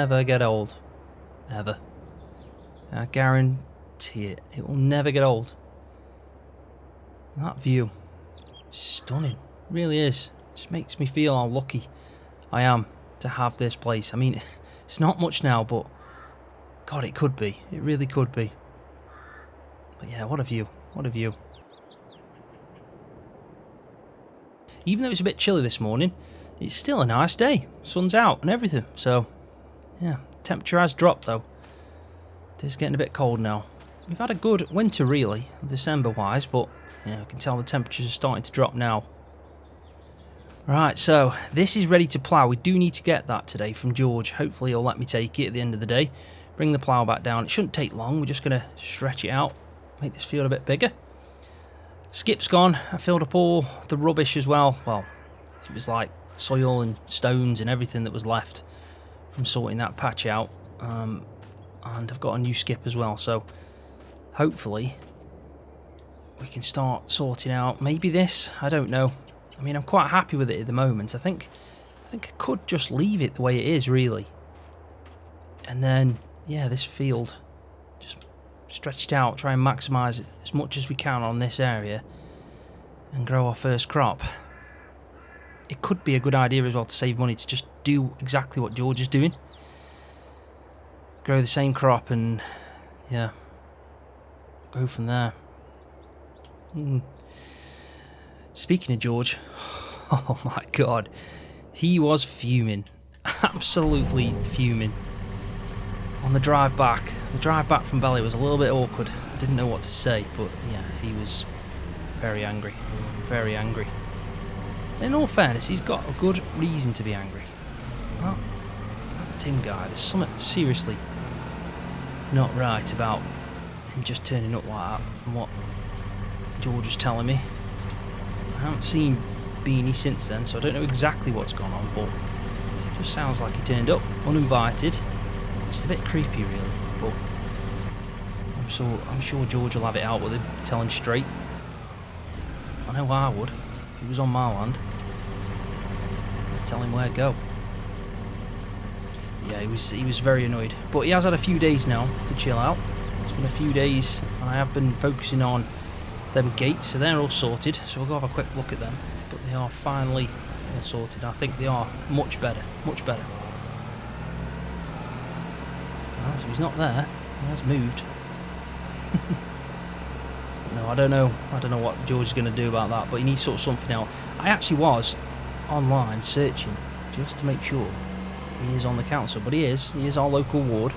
never get old. Ever. I guarantee it. It will never get old. That view. Stunning. Really is. Just makes me feel how lucky I am to have this place. I mean, it's not much now, but God, it could be. It really could be. But yeah, what a view. What a view. Even though it's a bit chilly this morning, it's still a nice day. Sun's out and everything. So, yeah, temperature has dropped though. It is getting a bit cold now. We've had a good winter really, December-wise, but yeah, I can tell the temperatures are starting to drop now. Right, so this is ready to plough. We do need to get that today from George. Hopefully he'll let me take it at the end of the day. Bring the plough back down. It shouldn't take long. We're just going to stretch it out, make this field a bit bigger. Skip's gone. I filled up all the rubbish as well. Well, it was like soil and stones and everything that was left from sorting that patch out. And I've got a new skip as well, so hopefully we can start sorting out maybe this. I don't know. I mean, I'm quite happy with it at the moment. I think I could just leave it the way it is, really. And then, yeah, this field just stretched out, try and maximise it as much as we can on this area and grow our first crop. It could be a good idea as well to save money to just do exactly what George is doing. Grow the same crop and, yeah, go from there. Speaking of George, oh my God, he was fuming, absolutely fuming. On the drive back from Belly was a little bit awkward. I didn't know what to say, but yeah, he was very angry, very angry. In all fairness, he's got a good reason to be angry. Well, that Tim guy, there's something seriously not right about him just turning up like that from what George was telling me. I haven't seen Beanie since then, so I don't know exactly what's gone on, but it just sounds like he turned up uninvited, which is a bit creepy really, but I'm sure George will have it out with him, tell him straight. I know I would, if he was on my land. I'd tell him where to go. Yeah, he was very annoyed, but he has had a few days now to chill out. It's been a few days, and I have been focusing on them gates, so they're all sorted, so we'll go have a quick look at them, but they are finally all sorted. I think they are much better, much better. Well, so he's not there, he has moved. No, I don't know what George is going to do about that, but he needs to sort something out. I actually was online searching just to make sure he is on the council, but he is our local ward.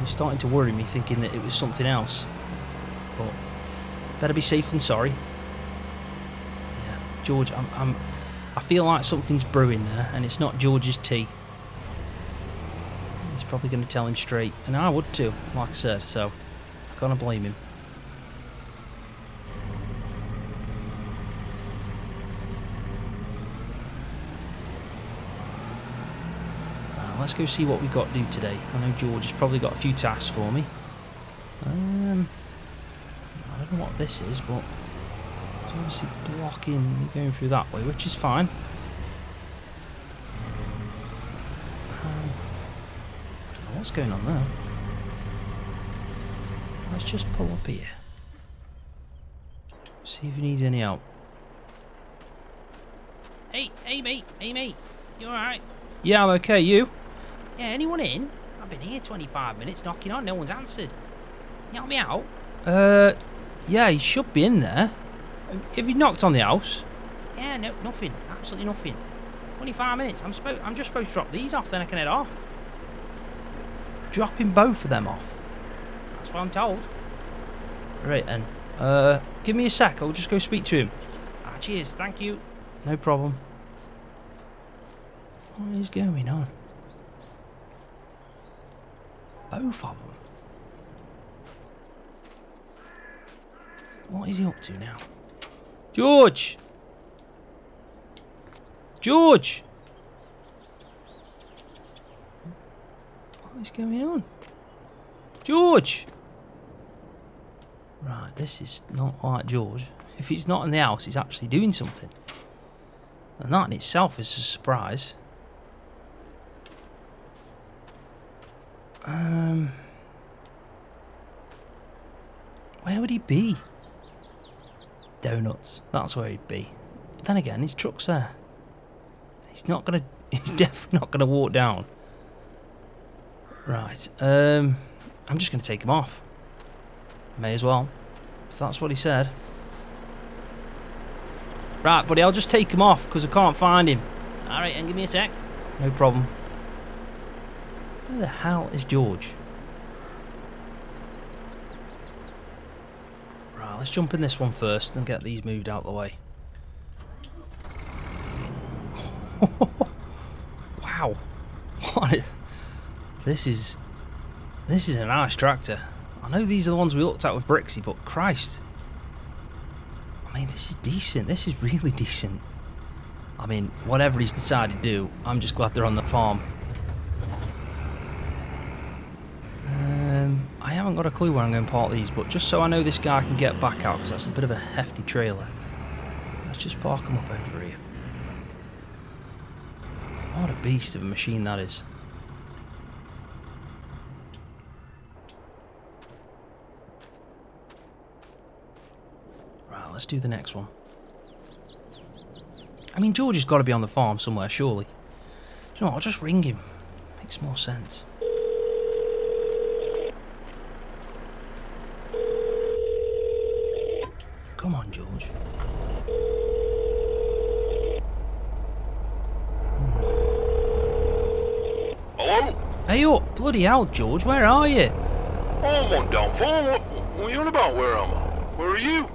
Starting to worry me, thinking that it was something else, but better be safe than sorry. Yeah, George, I feel like something's brewing there, and it's not George's tea. He's probably going to tell him straight, and I would too, like I said, so I'm gonna blame him. Let's go see what we've got to do today. I know George has probably got a few tasks for me. I don't know what this is, but it's obviously blocking me going through that way, which is fine. I don't know what's going on there. Let's just pull up here. See if he needs any help. Hey mate, you alright? Yeah, I'm okay, you? Yeah, anyone in? I've been here 25 minutes knocking on, no one's answered. Can you help me out? Yeah, he should be in there. Have you knocked on the house? Yeah, no, nothing. Absolutely nothing. 25 minutes. I'm just supposed to drop these off, then I can head off. Dropping both of them off? That's what I'm told. Right then. Give me a sec, I'll just go speak to him. Ah, cheers, thank you. No problem. What is going on? Both of them. What is he up to now? George! George! What is going on? George! Right, this is not like George. if he's not in the house, he's actually doing something. And that in itself is a surprise. Where would he be? Donuts. That's where he'd be. But then again, his truck's there. He's not gonna. He's definitely not gonna walk down. Right. I'm just gonna take him off. May as well. If that's what he said. Right, buddy. I'll just take him off because I can't find him. All right, and give me a sec. No problem. Where the hell is George? Right, let's jump in this one first and get these moved out of the way. Wow. What? This is a nice tractor. I know these are the ones we looked at with Brixie, but Christ. I mean, this is decent. This is really decent. I mean, whatever he's decided to do, I'm just glad they're on the farm. I haven't got a clue where I'm going to park these, but just so I know this guy can get back out, because that's a bit of a hefty trailer. Let's just park him up over here. What a beast of a machine that is. Right, let's do the next one. I mean, George has got to be on the farm somewhere, surely. Do you know what, I'll just ring him. Makes more sense. Come on, George. Hello? Hey up, bloody hell, George, where are you? Oh, I'm on down farm. What are you on about? Where am I? Where are you?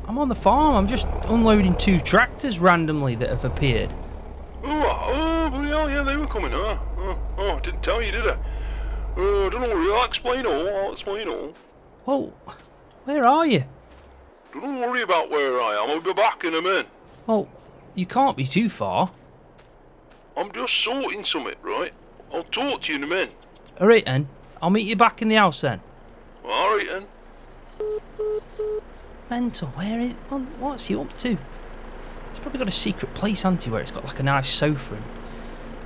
I'm on the farm, I'm just unloading 2 tractors randomly that have appeared. Oh, bloody hell, yeah, they were coming, huh? Oh, I didn't tell you, did I? Don't worry, I'll explain all. Well, where are you? Don't worry about where I am, I'll be back in a minute. Well, you can't be too far. I'm just sorting something, right? I'll talk to you in a minute. Alright then, I'll meet you back in the house then. Alright then. Mental, what's he up to? He's probably got a secret place, hasn't he, where it's got like a nice sofa and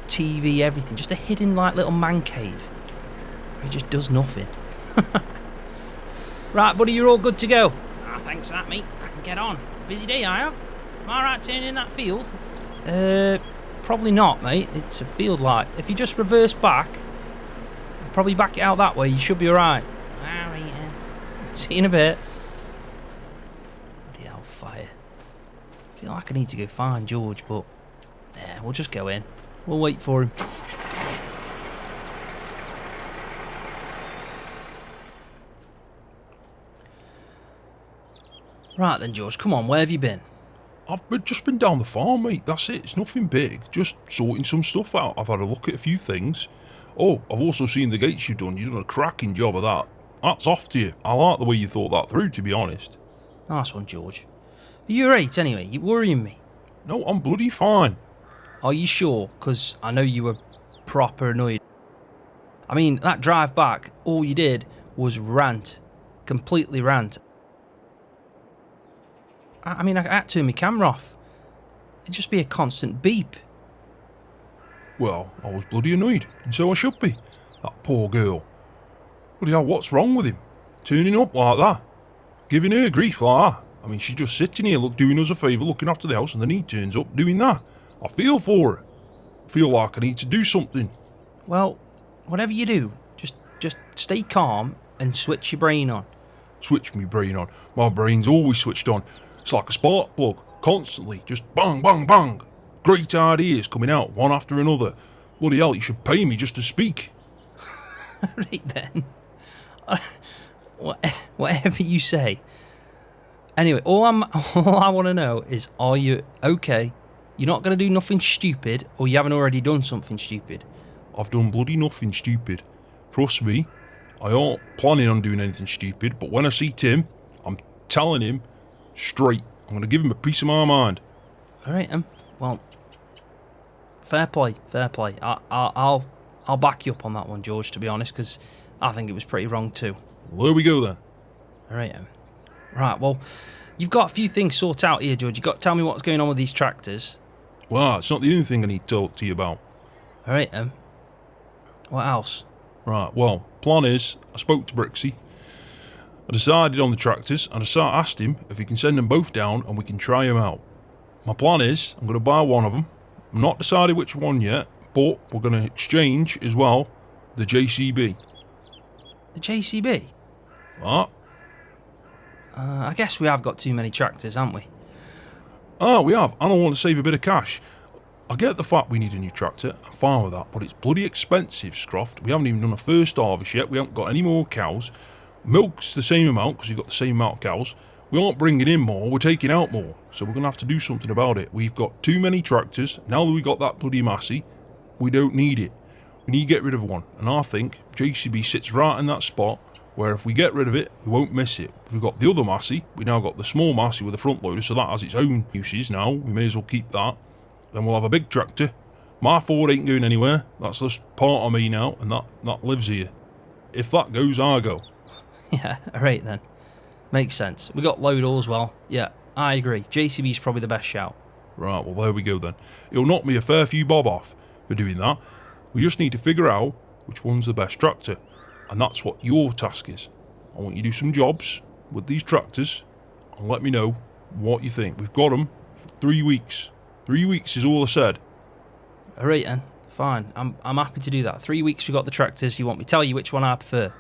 TV, everything. Just a hidden like little man cave. Where he just does nothing. Right, buddy, you're all good to go. Ah, thanks for that, mate. I can get on. Busy day I have. Am I right turning in that field? Probably not, mate. It's a field light. If you just reverse back, probably back it out that way, you should be alright. Alright, yeah. See you in a bit. Bloody hellfire. I feel like I need to go find George, but yeah, we'll just go in. We'll wait for him. Right then, George, come on, where have you been? I've just been down the farm, mate, that's it, it's nothing big, just sorting some stuff out. I've had a look at a few things. Oh, I've also seen the gates you've done a cracking job of that. That's off to you. I like the way you thought that through, to be honest. Nice one, George. Are you alright anyway? You're worrying me. No, I'm bloody fine. Are you sure? Because I know you were proper annoyed. I mean, that drive back, all you did was rant. Completely rant. I mean, I had to turn my camera off. It'd just be a constant beep. Well, I was bloody annoyed, and so I should be. That poor girl. Bloody hell, what's wrong with him? Turning up like that? Giving her grief like that? I mean, she's just sitting here doing us a favour, looking after the house, and then he turns up doing that. I feel for her. I feel like I need to do something. Well, whatever you do, just stay calm and switch your brain on. Switch my brain on. My brain's always switched on. It's like a spark plug, constantly, just bang, bang, bang. Great ideas coming out, one after another. Bloody hell, you should pay me just to speak. Right then. Whatever you say. Anyway, all I want to know is, are you okay? You're not going to do nothing stupid, or you haven't already done something stupid? I've done bloody nothing stupid. Trust me, I aren't planning on doing anything stupid, but when I see Tim, I'm telling him straight. I'm going to give him a piece of my mind. Alright, well, fair play. I'll back you up on that one, George, to be honest, because I think it was pretty wrong too. Well, there we go then. Alright, right, well, You've got a few things sorted out here, George. You've got to tell me what's going on with these tractors. Well, it's not the only thing I need to talk to you about. Alright, what else? Right, well, plan is, I spoke to Brixie. I decided on the tractors, and I asked him if he can send them both down and we can try them out. My plan is, I'm going to buy one of them. I'm not decided which one yet, but we're going to exchange as well the JCB. The JCB? What? I guess we have got too many tractors, haven't we? Oh, we have, and I want to save a bit of cash. I get the fact we need a new tractor, I'm fine with that, but it's bloody expensive, Scroft. We haven't even done a first harvest yet, we haven't got any more cows. Milk's the same amount, because you've got the same amount of cows. We aren't bringing in more, we're taking out more. So we're going to have to do something about it. We've got too many tractors, now that we've got that bloody Massey, we don't need it. We need to get rid of one, and I think JCB sits right in that spot, where if we get rid of it, we won't miss it. If we've got the other Massey, we now got the small Massey with the front loader, so that has its own uses now, we may as well keep that. Then we'll have a big tractor. My Ford ain't going anywhere, that's just part of me now, and that lives here. If that goes, I go. Yeah, alright then. Makes sense. We got Loader as well. Yeah, I agree. JCB's probably the best shout. Right, well there we go then. It'll knock me a fair few bob off for doing that. We just need to figure out which one's the best tractor. And that's what your task is. I want you to do some jobs with these tractors and let me know what you think. We've got them for 3 weeks. 3 weeks is all I said. Alright then, fine. I'm happy to do that. 3 weeks we got the tractors. You want me to tell you which one I prefer?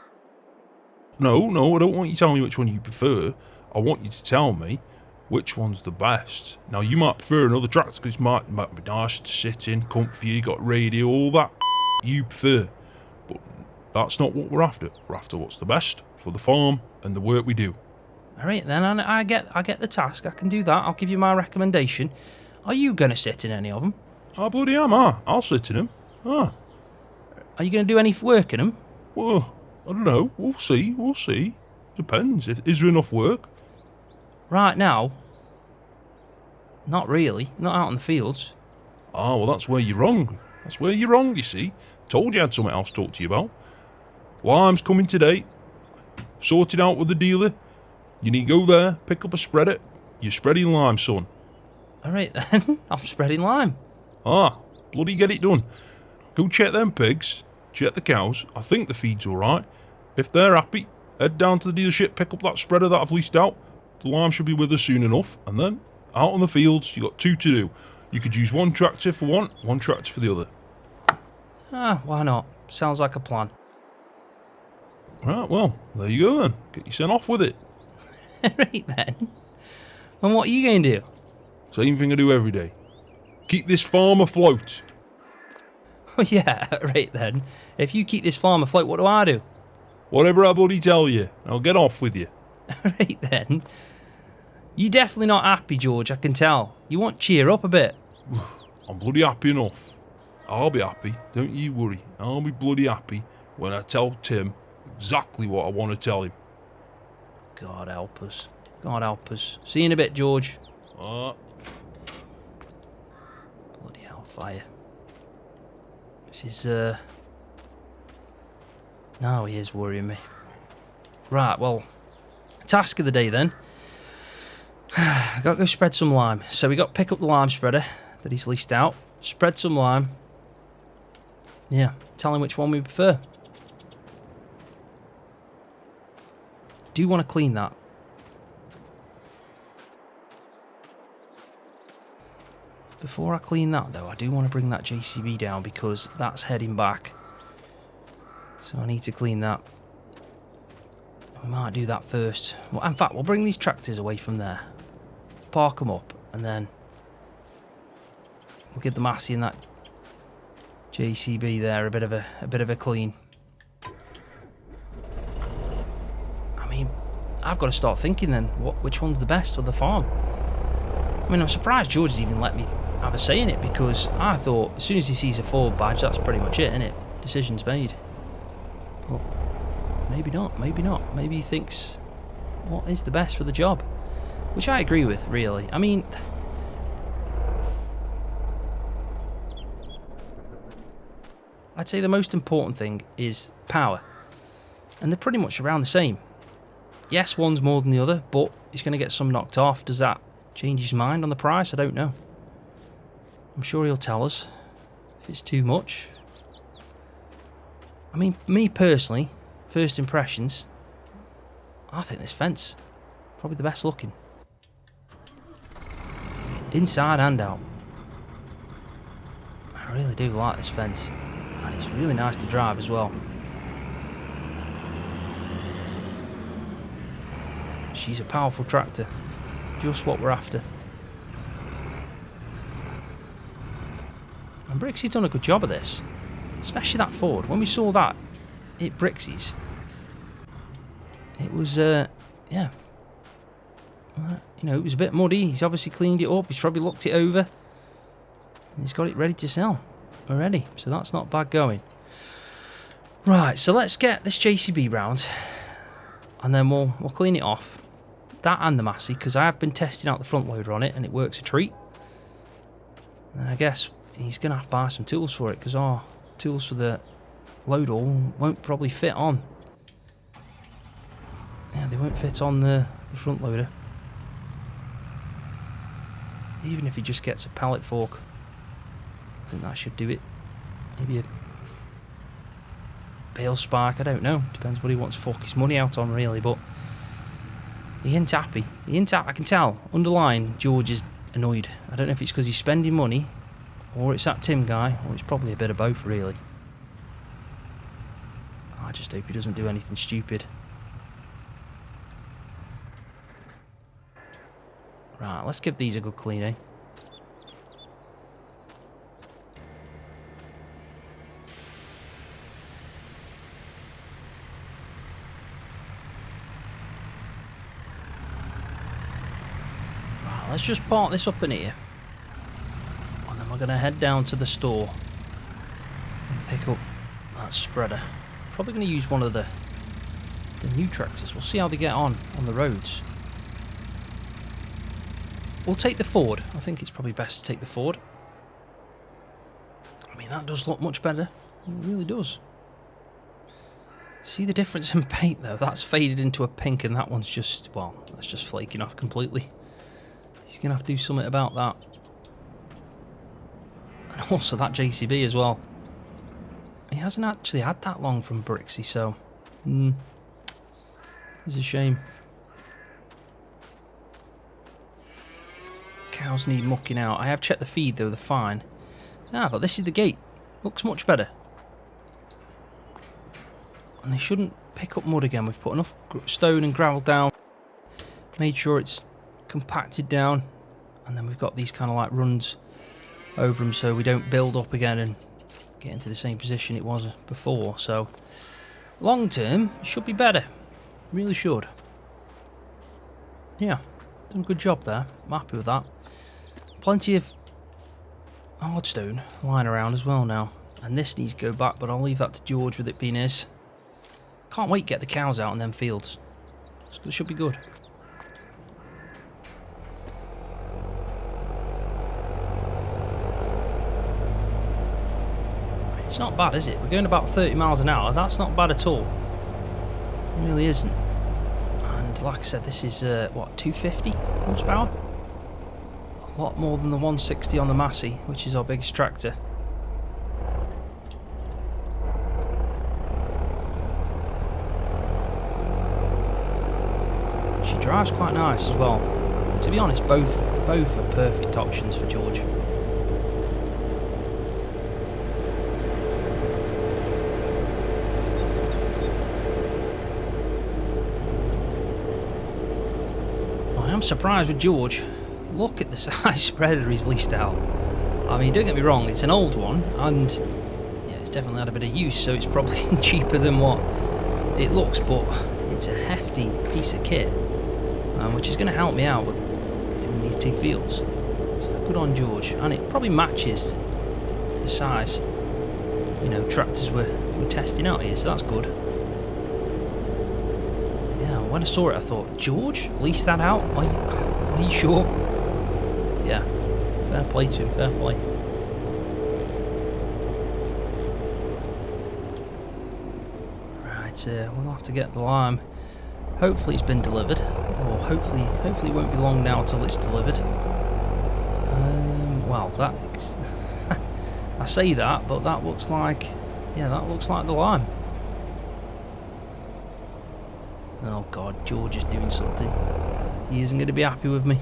No, I don't want you to tell me which one you prefer. I want you to tell me which one's the best. Now, you might prefer another tractor because it might be nice to sit in, comfy, you got radio, all that you prefer. But that's not what we're after. We're after what's the best for the farm and the work we do. Alright then, I get the task. I can do that. I'll give you my recommendation. Are you going to sit in any of them? I bloody am, I'll sit in them. Are you going to do any work in them? Well, I don't know. We'll see. Depends. Is there enough work? Right now, not really. Not out in the fields. Ah, well, that's where you're wrong. You see. Told you I had something else to talk to you about. Lime's coming today. Sorted out with the dealer. You need to go there, pick up a spreader. You're spreading lime, son. Alright then, I'm spreading lime. Bloody get it done. Go check them pigs. Check the cows. I think the feed's alright. If they're happy, head down to the dealership, pick up that spreader that I've leased out. The lime should be with us soon enough. And then, out on the fields, you got 2 to do. You could use one tractor for one tractor for the other. Why not? Sounds like a plan. Right, well, there you go then. Get you sent off with it. Right then. And what are you going to do? Same thing I do every day. Keep this farm afloat. Oh yeah, right then. If you keep this farm afloat, what do I do? Whatever I bloody tell you. I'll get off with you. Right then. You're definitely not happy, George, I can tell. You want to cheer up a bit. I'm bloody happy enough. I'll be happy, don't you worry. I'll be bloody happy when I tell Tim exactly what I want to tell him. God help us. God help us. See you in a bit, George. Bloody hellfire. This is, now he is worrying me. Right, well, task of the day then. I got to go spread some lime. So we got to pick up the lime spreader that he's leased out. Spread some lime. Yeah, tell him which one we prefer. Do you want to clean that? Before I clean that though, I do want to bring that JCB down because that's heading back. So I need to clean that. We might do that first. Well, in fact, we'll bring these tractors away from there. Park them up and then we'll give the Massey and that JCB there a bit of a clean. I mean, I've got to start thinking then, which one's the best for the farm? I mean, I'm surprised George has even let me have a say in it because I thought as soon as he sees a Ford badge, that's pretty much it, innit? Decision's made. But maybe not. Maybe he thinks what is the best for the job, which I agree with, really. I mean, I'd say the most important thing is power, and they're pretty much around the same. Yes, one's more than the other, but he's going to get some knocked off. Does that change his mind on the price? I don't know. I'm sure he'll tell us if it's too much. I mean, me personally, first impressions, I think this fence probably the best looking. Inside and out. I really do like this fence. And it's really nice to drive as well. She's a powerful tractor. Just what we're after. And Brixie's done a good job of this. Especially that Ford. When we saw that at Brixie's, it was, yeah. You know, it was a bit muddy. He's obviously cleaned it up. He's probably looked it over. And he's got it ready to sell already. So that's not bad going. Right, so let's get this JCB round. And then we'll clean it off. That and the Massey, because I have been testing out the front loader on it and it works a treat. And I guess he's going to have to buy some tools for it, because our tools for the loader won't probably fit on. Yeah, they won't fit on the front loader. Even if he just gets a pallet fork, I think that should do it. Maybe a bale spike, I don't know. Depends what he wants to fork his money out on, really, but he ain't happy. He ain't happy. I can tell. Underlying, George is annoyed. I don't know if it's because he's spending money, or it's that Tim guy, or it's probably a bit of both, really. I just hope he doesn't do anything stupid. Right, let's give these a good clean, eh? Right, let's just park this up in here. And then we're going to head down to the store and pick up that spreader. Probably going to use one of the new tractors. We'll see how they get on the roads. We'll take the Ford. I think it's probably best to take the Ford. I mean, that does look much better. It really does. See the difference in paint, though? That's faded into a pink, and that one's just, well, that's just flaking off completely. He's going to have to do something about that. And also that JCB as well. He hasn't actually had that long from Brixie, so... it's a shame. Cows need mucking out. I have checked the feed though, they're fine. Ah, but this is the gate. Looks much better. And they shouldn't pick up mud again. We've put enough stone and gravel down. Made sure it's compacted down. And then we've got these kind of like runs over them so we don't build up again and get into the same position it was before. So, long term, it should be better. Really should. Yeah, done a good job there. I'm happy with that. Plenty of hardstone lying around as well now. And this needs to go back, but I'll leave that to George with it being his. Can't wait to get the cows out in them fields. It should be good. It's not bad, is it? We're going about 30 miles an hour. That's not bad at all. It really isn't. And like I said, this is, what, 250 horsepower? A lot more than the 160 on the Massey, which is our biggest tractor. She drives quite nice as well. To be honest, both are perfect options for George. I'm surprised with George. Look at the size spreader he's leased out. I mean, don't get me wrong, it's an old one, and yeah, it's definitely had a bit of use, so it's probably cheaper than what it looks, but it's a hefty piece of kit, which is going to help me out with doing these two fields. So good on George, and it probably matches the size, you know, tractors we're testing out here, so that's good. When I saw it, I thought, George, lease that out? Are you sure? But yeah, fair play to him, fair play. Right, we'll have to get the lime. Hopefully it's been delivered, or hopefully it won't be long now till it's delivered. Well, that I say that, but that looks like, yeah, that looks like the line. Oh God, George is doing something. He isn't going to be happy with me.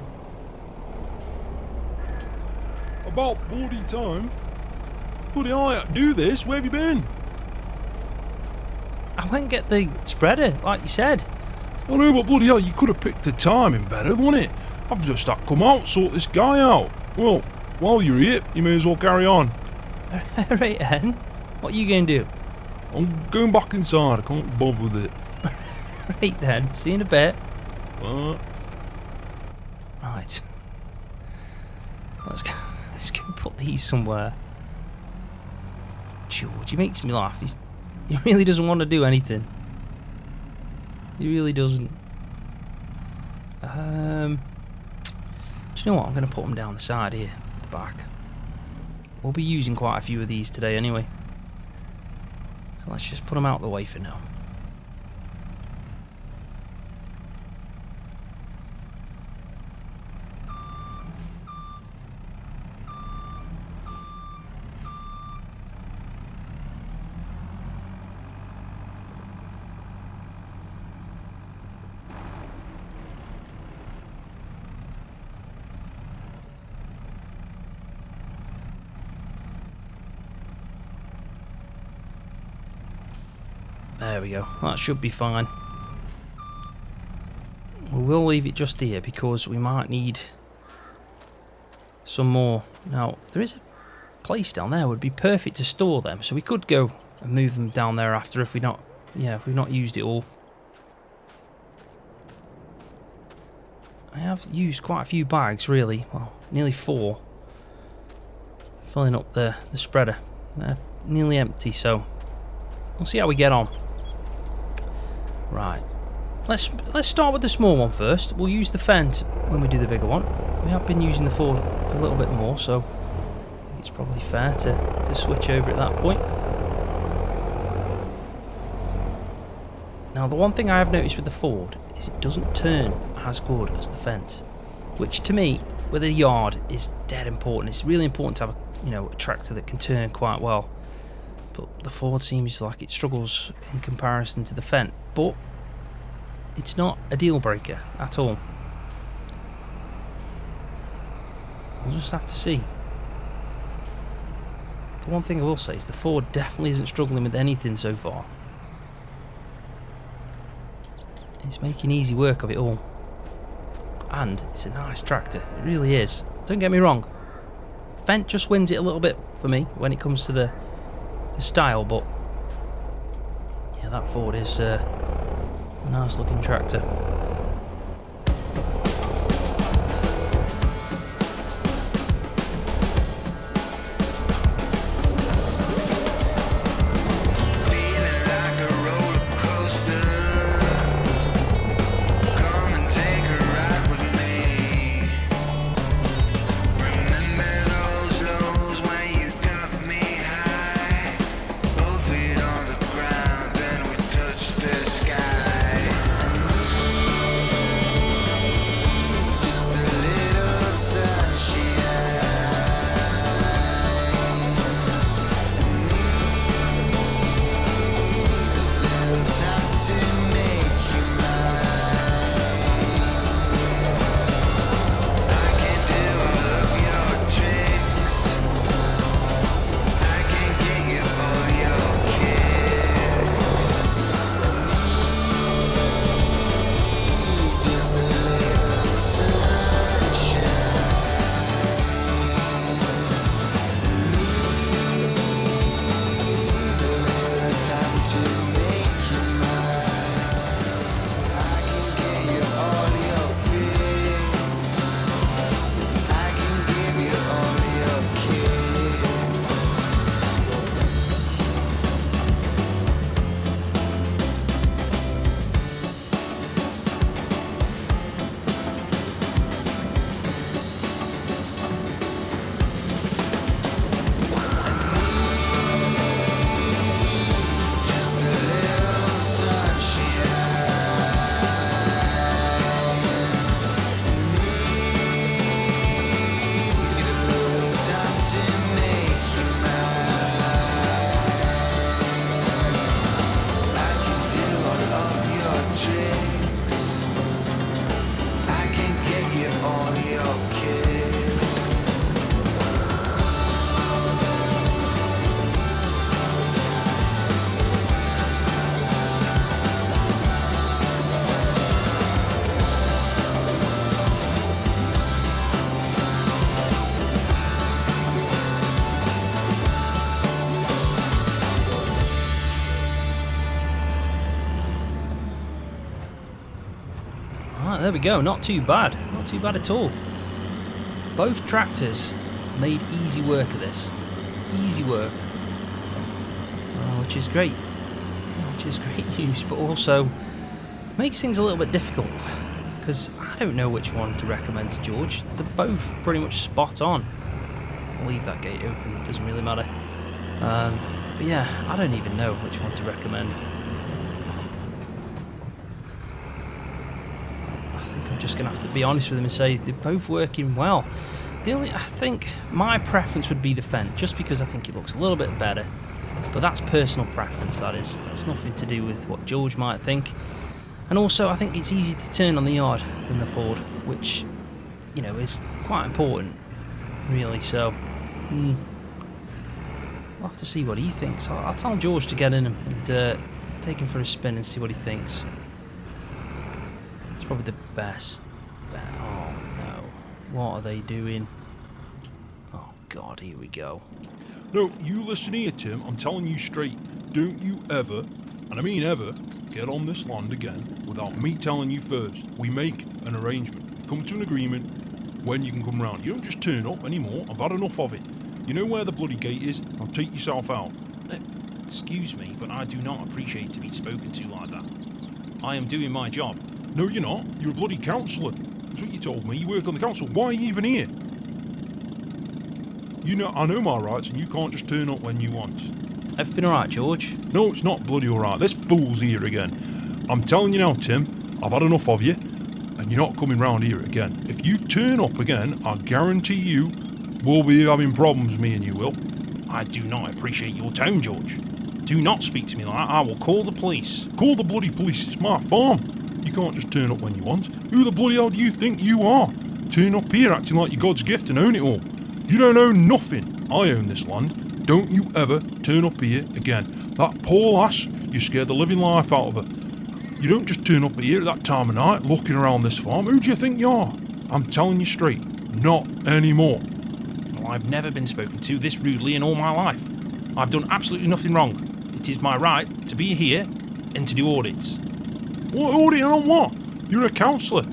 About bloody time. Bloody hell, I had to do this. Where have you been? I went and get the spreader, like you said. I know, but bloody hell, you could have picked the timing better, wouldn't it? I've just had to come out, sort this guy out. Well, while you're here, you may as well carry on. Right then, what are you going to do? I'm going back inside, I can't be bothered with it. Right then, see you in a bit. What? Right. Let's go put these somewhere. George, he makes me laugh. He really doesn't want to do anything. He really doesn't. Do you know what? I'm going to put them down the side here, at the back. We'll be using quite a few of these today anyway. So let's just put them out of the way for now. There we go, that should be fine. We will leave it just here because we might need some more. Now, there is a place down there would be perfect to store them, so we could go and move them down there after if we've not used it all. I have used quite a few bags really, well, nearly 4. Filling up the spreader. They're nearly empty, so we'll see how we get on. Right, let's start with the small one first. We'll use the Fent when we do the bigger one. We have been using the Ford a little bit more, so I think it's probably fair to switch over at that point. Now, the one thing I have noticed with the Ford is it doesn't turn as good as the Fent, which to me, with a yard, is dead important. It's really important to have a tractor that can turn quite well. But the Ford seems like it struggles in comparison to the Fent. But it's not a deal breaker at all. We'll just have to see. The one thing I will say is the Ford definitely isn't struggling with anything so far. It's making easy work of it all. And it's a nice tractor. It really is. Don't get me wrong. Fent just wins it a little bit for me when it comes to the style, but yeah, that Ford is a nice looking tractor. there we go. Not too bad. Not too bad at all. Both tractors made easy work of this. Easy work. Which is great. Which is great news, but also makes things a little bit difficult. Because I don't know which one to recommend to George. They're both pretty much spot on. I'll leave that gate open. It doesn't really matter. But yeah, I don't even know which one to recommend. I think I'm just going to have to be honest with him and say they're both working well. I think my preference would be the Fendt, just because I think it looks a little bit better. But that's personal preference, that is. That's nothing to do with what George might think. And also, I think it's easier to turn on the yard than the Ford, which, you know, is quite important, really. So, we'll have to see what he thinks. I'll tell George to get in and take him for a spin and see what he thinks. It's probably the best bet. Oh, no. What are they doing? Oh, God, here we go. No, you listen here, Tim. I'm telling you straight. Don't you ever, and I mean ever, get on this land again without me telling you first. We make an arrangement. We come to an agreement when you can come round. You don't just turn up anymore. I've had enough of it. You know where the bloody gate is? Now take yourself out. Excuse me, but I do not appreciate to be spoken to like that. I am doing my job. No, you're not. You're a bloody councillor. That's what you told me. You work on the council. Why are you even here? You know, I know my rights, and you can't just turn up when you want. Everything alright, George? No, it's not bloody alright. This fool's here again. I'm telling you now, Tim, I've had enough of you, and you're not coming round here again. If you turn up again, I guarantee you we'll be having problems, me and you will. I do not appreciate your tone, George. Do not speak to me like that. I will call the police. Call the bloody police. It's my farm. You can't just turn up when you want. Who the bloody hell do you think you are? Turn up here acting like you're God's gift and own it all. You don't own nothing. I own this land. Don't you ever turn up here again. That poor lass, you scared the living life out of her. You don't just turn up here at that time of night looking around this farm. Who do you think you are? I'm telling you straight, not anymore. Well, I've never been spoken to this rudely in all my life. I've done absolutely nothing wrong. It is my right to be here and to do audits. What auditing on what? You're a councillor.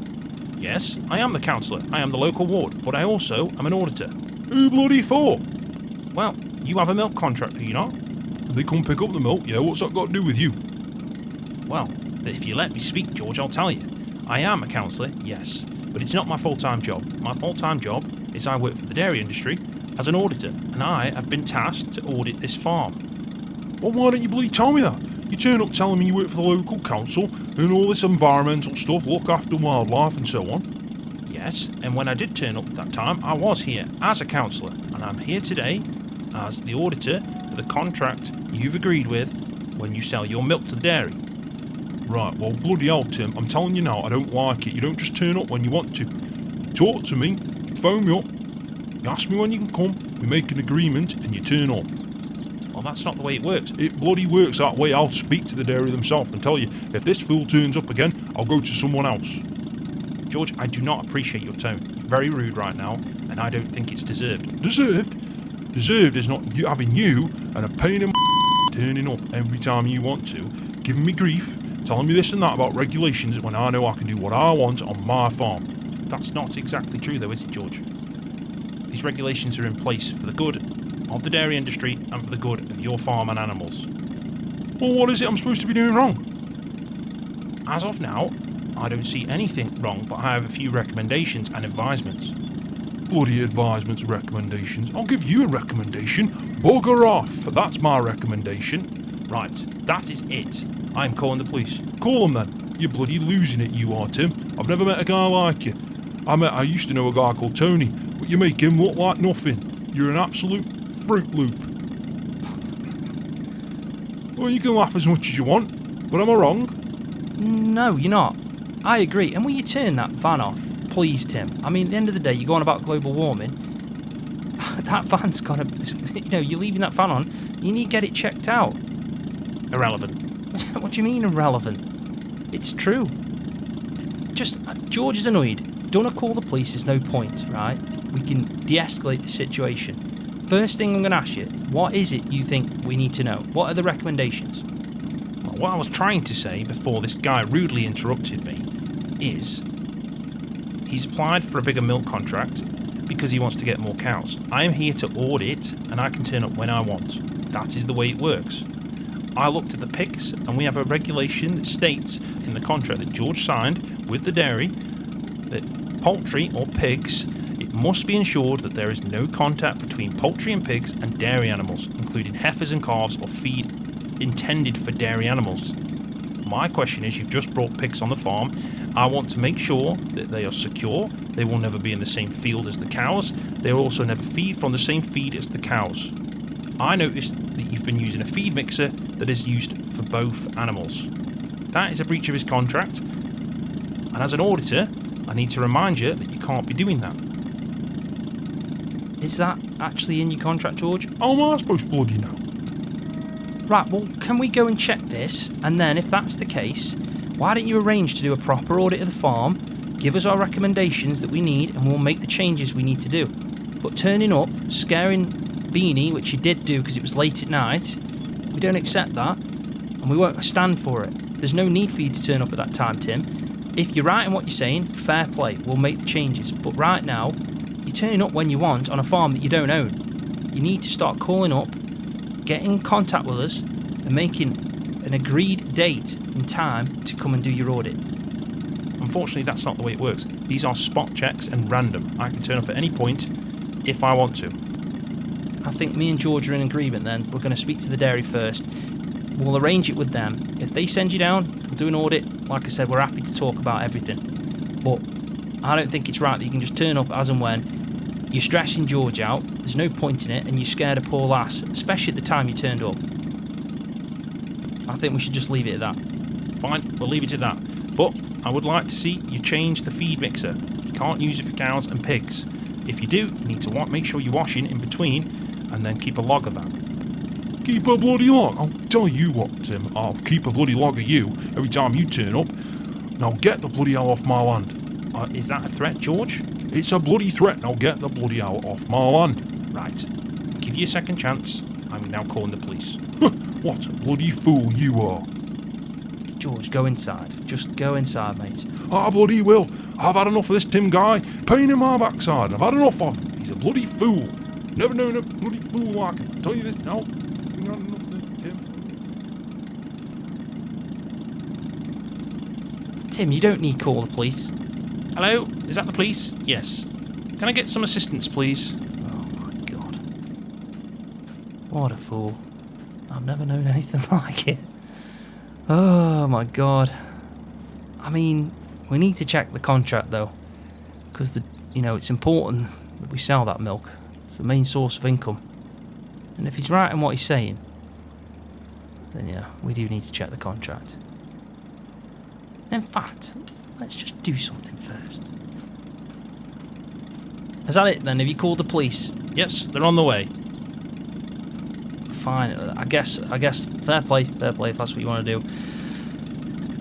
Yes, I am the councillor. I am the local ward, but I also am an auditor. Who bloody for? Well, you have a milk contract, do you not? They come pick up the milk, yeah? What's that got to do with you? Well, if you let me speak, George, I'll tell you. I am a councillor, yes, but it's not my full-time job. My full-time job is I work for the dairy industry as an auditor, and I have been tasked to audit this farm. Well, why don't you bloody tell me that? You turn up telling me you work for the local council and all this environmental stuff, look after wildlife and so on. Yes, and when I did turn up at that time, I was here as a councillor, and I'm here today as the auditor for the contract you've agreed with when you sell your milk to the dairy. Right, well, bloody hell, Tim, I'm telling you now, I don't like it. You don't just turn up when you want to. You talk to me, you phone me up, you ask me when you can come, we make an agreement, and you turn up. Well, that's not the way it works. It bloody works that way. I'll speak to the dairy themselves and tell you, if this fool turns up again, I'll go to someone else. George, I do not appreciate your tone. You're very rude right now, and I don't think it's deserved. Deserved? Deserved is not you having you and a pain in turning up every time you want to, giving me grief, telling me this and that about regulations when I know I can do what I want on my farm. That's not exactly true though, is it, George? These regulations are in place for the good of the dairy industry and for the good of your farm and animals. Well, what is it I'm supposed to be doing wrong? As of now, I don't see anything wrong, but I have a few recommendations and advisements. Bloody advisements, recommendations. I'll give you a recommendation. Bugger off. That's my recommendation. Right, that is it. I'm calling the police. Call them then. You're bloody losing it, you are, Tim. I've never met a guy like you. I used to know a guy called Tony, but you make him look like nothing. You're an absolute Fruit Loop. Well, you can laugh as much as you want, but am I wrong? No, you're not. I agree. And will you turn that van off, please, Tim? I mean, at the end of the day, you're going about global warming. That van's got to... You know, you're leaving that fan on. You need to get it checked out. Irrelevant. What do you mean irrelevant? It's true. Just... George is annoyed. Don't call the police. There's no point, right? We can de-escalate the situation. First thing I'm going to ask you, what is it you think we need to know? What are the recommendations? Well, what I was trying to say before this guy rudely interrupted me is He's applied for a bigger milk contract because he wants to get more cows. I am here to audit, and I can turn up when I want. That is the way it works. I looked at the pigs, and we have a regulation that states in the contract that George signed with the dairy that poultry or pigs, it must be ensured that there is no contact between poultry and pigs and dairy animals, including heifers and calves or feed intended for dairy animals. My question is, you've just brought pigs on the farm. I want to make sure that they are secure. They will never be in the same field as the cows. They will also never feed from the same feed as the cows. I noticed that you've been using a feed mixer that is used for both animals. That is a breach of his contract. And as an auditor, I need to remind you that you can't be doing that. Is that actually in your contract, George? How am I supposed to bloody know? Right, well, can we go and check this? And then, if that's the case, why don't you arrange to do a proper audit of the farm, give us our recommendations that we need, and we'll make the changes we need to do. But turning up, scaring Beanie, which you did do because it was late at night, we don't accept that, and we won't stand for it. There's no need for you to turn up at that time, Tim. If you're right in what you're saying, fair play, we'll make the changes. But right now, you're turning up when you want on a farm that you don't own. You need to start calling up, getting in contact with us, and making an agreed date and time to come and do your audit. Unfortunately, that's not the way it works. These are spot checks and random. I can turn up at any point if I want to. I think me and George are in agreement then. We're going to speak to the dairy first. We'll arrange it with them. If they send you down, we'll do an audit. Like I said, we're happy to talk about everything. But I don't think it's right that you can just turn up as and when. You're stressing George out. There's no point in it, and you scared a poor lass, especially at the time you turned up. I think we should just leave it at that. Fine, we'll leave it at that. But I would like to see you change the feed mixer. You can't use it for cows and pigs. If you do, you need to make sure you're washing in between, and then keep a log of that. Keep a bloody log? I'll tell you what, Tim. I'll keep a bloody log of you every time you turn up. Now get the bloody hell off my land. Is that a threat, George? It's a bloody threat. Now get the bloody hell off my land. Right. Give you a second chance. I'm now calling the police. What a bloody fool you are. George, go inside. Just go inside, mate. I bloody will. I've had enough of this Tim guy. Pain in my backside. I've had enough of him. He's a bloody fool. Never known a bloody fool like him. I'll tell you this now. I've had enough of this Tim. Tim, you don't need to call the police. Hello? Is that the police? Yes. Can I get some assistance, please? Oh my god. What a fool. I've never known anything like it. Oh my god. I mean, we need to check the contract though. Because it's important that we sell that milk. It's the main source of income. And if he's right in what he's saying, then yeah, we do need to check the contract. In fact, let's just do something first. Is that it then? Have you called the police? Yes, they're on the way. Fine. I guess fair play if that's what you want to do.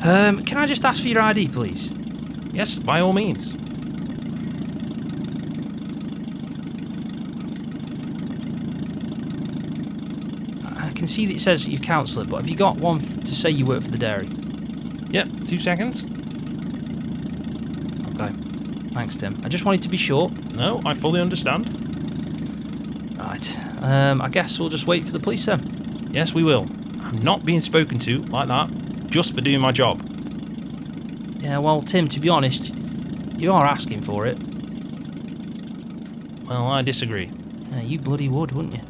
Can I just ask for your ID, please? Yes, by all means. I can see that it says you're counsellor, but have you got one to say you work for the dairy? Yep, 2 seconds. Okay. Thanks, Tim. I just wanted to be sure. No, I fully understand. Right. I guess we'll just wait for the police then. Yes, we will. I'm not being spoken to like that, just for doing my job. Yeah, well, Tim, to be honest, you are asking for it. Well, I disagree. Yeah, you bloody would, wouldn't you?